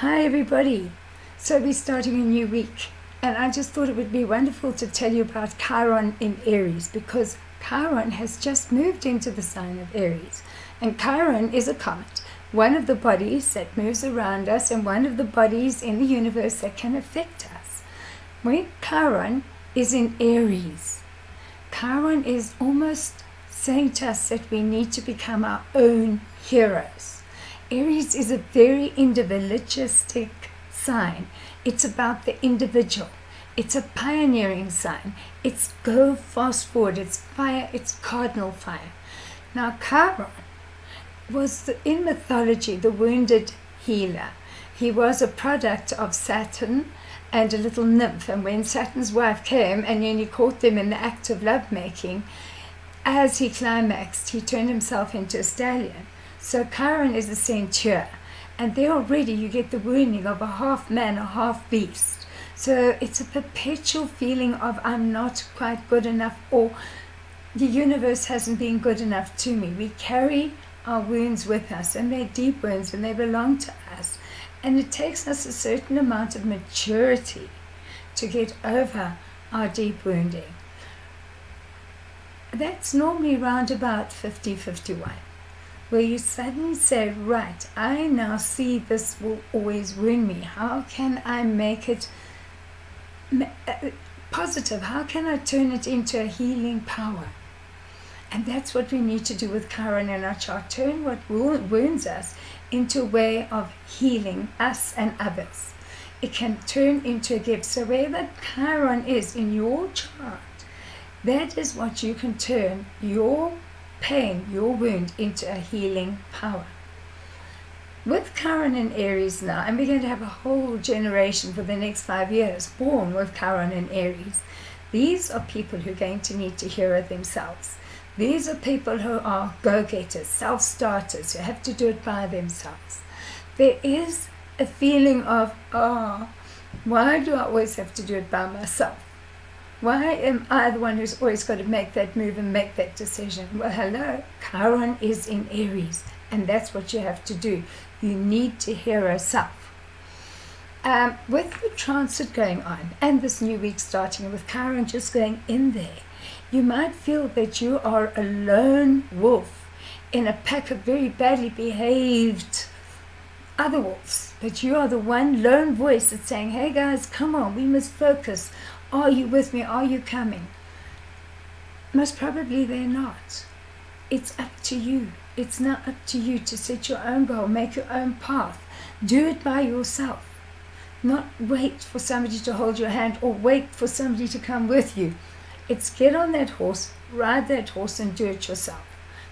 Hi everybody. So we're starting a new week, and I just thought it would be wonderful to tell you about Chiron in Aries, because Chiron has just moved into the sign of Aries, and Chiron is a comet, one of the bodies that moves around us and one of the bodies in the universe that can affect us. When Chiron is in Aries, Chiron is almost saying to us that we need to become our own heroes. Aries is a very individualistic sign. It's about the individual. It's a pioneering sign. It's go fast forward. It's fire. It's cardinal fire. Now, Chiron was, in mythology, the wounded healer. He was a product of Saturn and a little nymph. And when Saturn's wife came and then he caught them in the act of lovemaking, as he climaxed, he turned himself into a stallion. So Chiron is a centaur, and there already you get the wounding of a half man, a half beast. So it's a perpetual feeling of I'm not quite good enough, or the universe hasn't been good enough to me. We carry our wounds with us, and they're deep wounds, and they belong to us. And it takes us a certain amount of maturity to get over our deep wounding. That's normally around about 50-51. Where you suddenly say, right, I now see this will always wound me. How can I make it positive? How can I turn it into a healing power? And that's what we need to do with Chiron in our chart. Turn what wounds us into a way of healing us and others. It can turn into a gift. So wherever Chiron is in your chart, that is what you can turn your pain, your wound, into a healing power. With Chiron in Aries now, and we're going to have a whole generation for the next 5 years born with Chiron in Aries. These are people who are going to need to hero themselves. These are people who are go-getters, self-starters, who have to do it by themselves. There is a feeling of, why do I always have to do it by myself? Why am I the one who's always got to make that move and make that decision? Well, hello, Chiron is in Aries, and that's what you have to do. You need to hero self. With the transit going on, and this new week starting with Chiron just going in there, you might feel that you are a lone wolf in a pack of very badly behaved other wolves. But you are the one lone voice that's saying, hey guys, come on, we must focus. Are you with me? Are you coming? Most probably they're not. It's up to you. It's now up to you to set your own goal, make your own path. Do it by yourself. Not wait for somebody to hold your hand or wait for somebody to come with you. It's get on that horse, ride that horse, and do it yourself.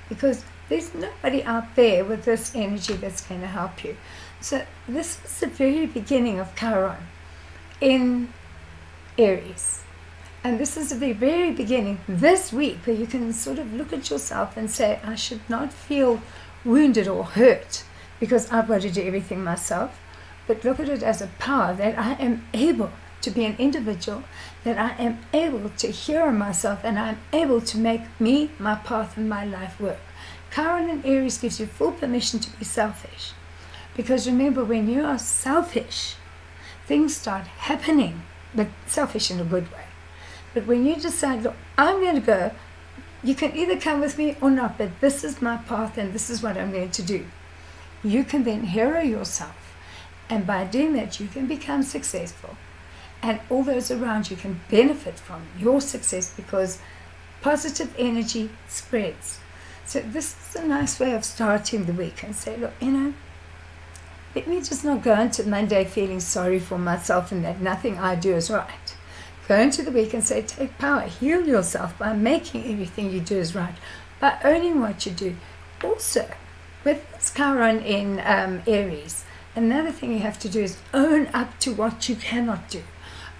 Because there's nobody out there with this energy that's going to help you. So this is the very beginning of Chiron in Aries. And this is the very beginning this week where you can sort of look at yourself and say, I should not feel wounded or hurt because I've got to do everything myself, but look at it as a power that I am able to be an individual, that I am able to hero myself, and I'm able to make me, my path, and my life work. Chiron in Aries gives you full permission to be selfish. Because remember, when you are selfish, things start happening, but selfish in a good way. But when you decide, look, I'm going to go, you can either come with me or not, but this is my path and this is what I'm going to do. You can then hero yourself. And by doing that, you can become successful. And all those around you can benefit from your success because positive energy spreads. So this is a nice way of starting the week and say, look, let me just not go into Monday feeling sorry for myself and that nothing I do is right. Go into the week and say, take power, heal yourself by making everything you do is right, by owning what you do. Also, with this Chiron in Aries, another thing you have to do is own up to what you cannot do.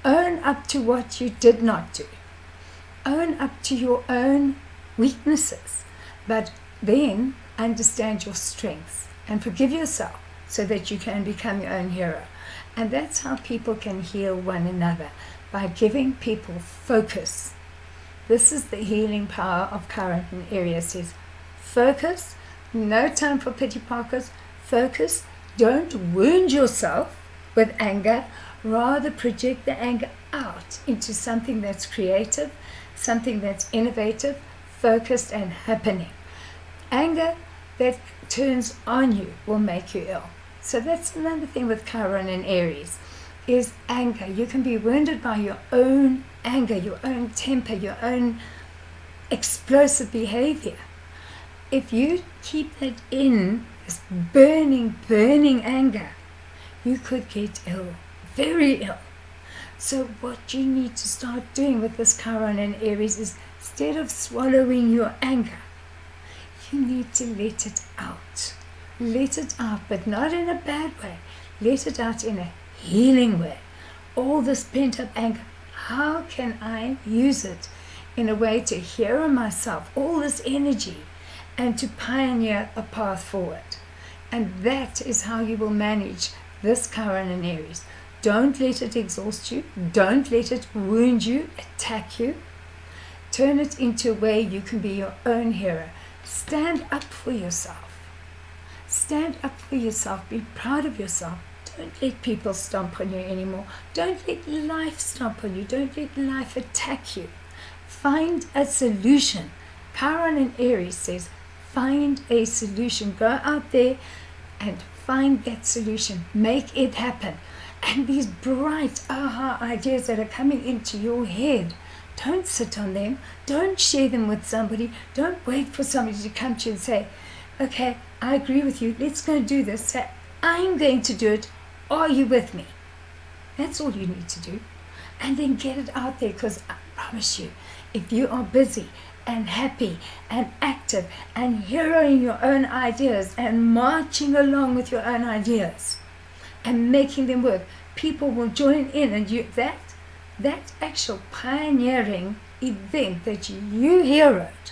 Own up to what you did not do. Own up to your own weaknesses, but then understand your strengths and forgive yourself so that you can become your own hero. And that's how people can heal one another, by giving people focus. This is the healing power of Chiron in Aries. Says, focus, no time for pity parkers, focus, don't wound yourself with anger. Rather project the anger out into something that's creative, something that's innovative, focused, and happening. Anger that turns on you will make you ill. So that's another thing with Chiron and Aries, is anger. You can be wounded by your own anger, your own temper, your own explosive behavior. If you keep that in, this burning anger, you could get ill, very ill. So what you need to start doing with this Chiron and Aries is, instead of swallowing your anger, you need to let it out. Let it out, but not in a bad way. Let it out in a healing way. All this pent-up anger, how can I use it in a way to hero myself, all this energy, and to pioneer a path forward? And that is how you will manage this Chiron and Aries. Don't let it exhaust you. Don't let it wound you, attack you. Turn it into a way you can be your own hero. Stand up for yourself. Stand up for yourself. Be proud of yourself. Don't let people stomp on you anymore. Don't let life stomp on you. Don't let life attack you. Find a solution. Chiron and Aries says, find a solution. Go out there and find that solution. Make it happen. And these bright aha ideas that are coming into your head, don't sit on them. Don't share them with somebody. Don't wait for somebody to come to you and say, okay, I agree with you. Let's go and do this. Say, I'm going to do it. Are you with me? That's all you need to do. And then get it out there, because I promise you, if you are busy and happy and active and heroing your own ideas and marching along with your own ideas and making them work, people will join in, and you that actual pioneering event that you heroed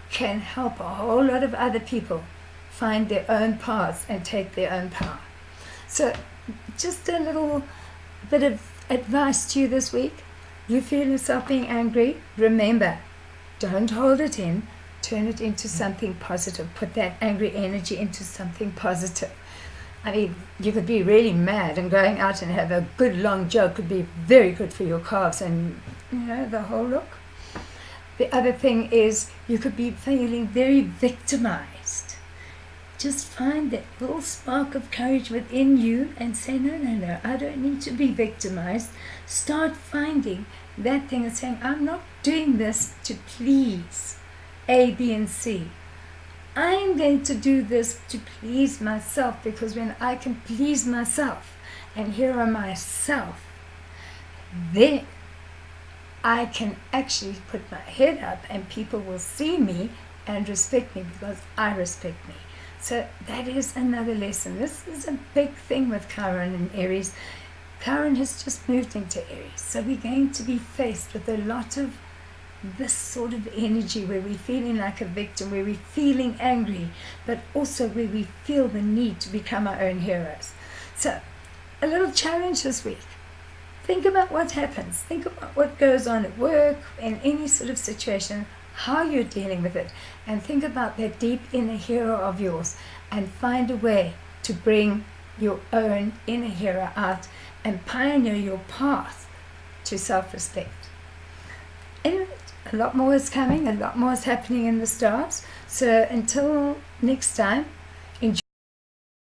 can help a whole lot of other people find their own paths and take their own power. So just a little bit of advice to you this week. You feel yourself being angry, remember, don't hold it in, turn it into something positive. Put that angry energy into something positive. I mean, you could be really mad, and going out and have a good long joke could be very good for your calves and, the whole look. The other thing is, you could be feeling very victimized. Just find that little spark of courage within you and say, no, I don't need to be victimized. Start finding that thing and saying, I'm not doing this to please A, B, and C. I'm going to do this to please myself, because when I can please myself and hero myself, then I can actually put my head up and people will see me and respect me, because I respect me. So that is another lesson. This is a big thing with Chiron and Aries. Chiron has just moved into Aries, so we're going to be faced with a lot of this sort of energy where we're feeling like a victim, where we're feeling angry, but also where we feel the need to become our own heroes. So a little challenge this week. Think about what happens. Think about what goes on at work, in any sort of situation, how you're dealing with it, and think about that deep inner hero of yours, and find a way to bring your own inner hero out and pioneer your path to self-respect. Anyway, a lot more is coming, a lot more is happening in the stars. So until next time,